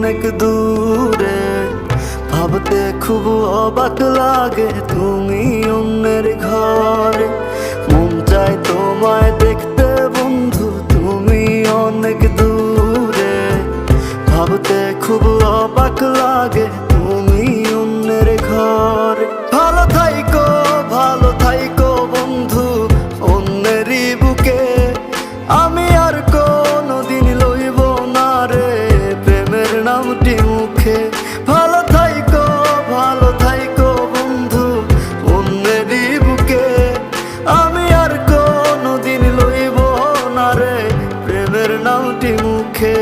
অনেক দূরে। ভাবতে খুব অবাক লাগে তুমি অন্যের ঘরে। মন চায় তোমায় দেখতে বন্ধু, তুমি অনেক দূরে। ভাবতে খুব অবাক লাগে তুমি অন্যের ঘরে। ভালো থাইকো বন্ধু অন্যেরই বুকে। আমি আর কোনোদিন লইব না রে প্রেমের নামটি মুখে। ভালো থাইকো বন্ধু অন্যেরই বুকে। আমি আর কোনোদিন লইব না রে প্রেমের নামটি মুখে।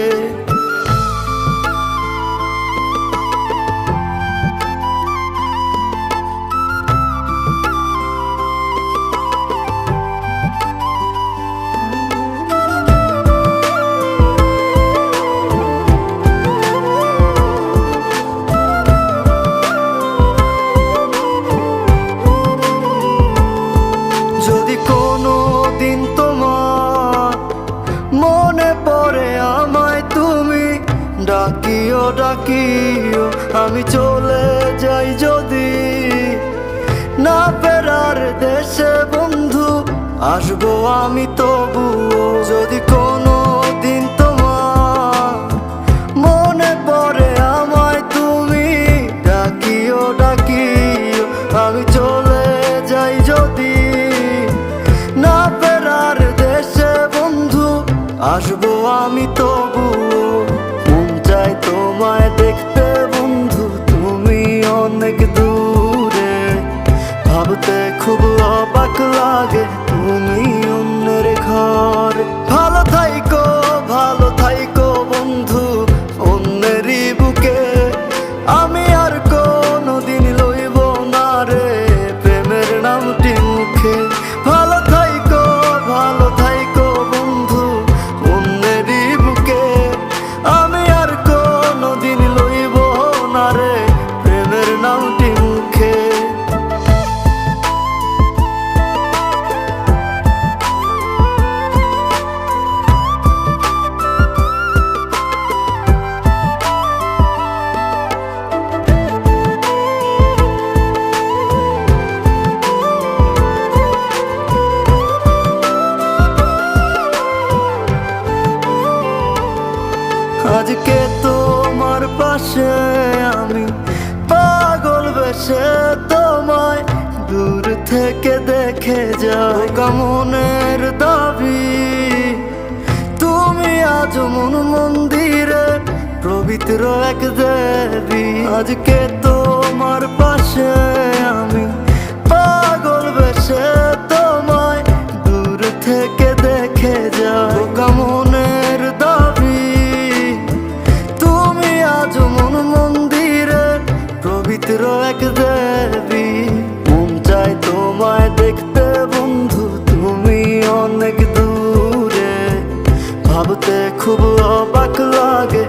যদি কোনো দিন তোমার মনে পড়ে আমায় তুমি ডাকিও আমি চলে যাই যদি না ফেরার দেশে বন্ধু, আসবো আমি তবুও। যদি কোনো দিন তোমার মনে পড়ে আমায় তুমি ডাকিও আমি চলে যাই যদি না ফেরার দেশে বন্ধু, আসবো আমি তবুও। মন চায় তোমায় দেখতে বন্ধু, তুমি অনেক দূরে। ভাবতে খুব অবাক লাগে তুমি অন্যের ঘরে। ভালো থাইকো বন্ধু অন্যেরই বুকে। আমি আর কোনোদিন লইব না রে প্রেমের নামটি মুখে। ভালো থাইকো বন্ধু অন্যেরই বুকে। আমি আর কোনোদিন লইব না রে প্রেমের নামটি মুখে। আজকে তোমার পাশে আমি পাগল বেশে তোমায় দূর থেকে দেখে যাই। মনের দাবি তুমি আজ মন মন্দিরে পবিত্র এক দেবী। আজকে তোমার পাশে আমি পাগল বেশে তোমায় দূর থেকে দেখে যাই। মনের দাবি তুমি আজ মন মন্দিরে পবিত্র এক দেবী। মন চায় তোমায় দেখতে বন্ধু, তুমি অনেক দূরে। ভাবতে খুব অবাক লাগে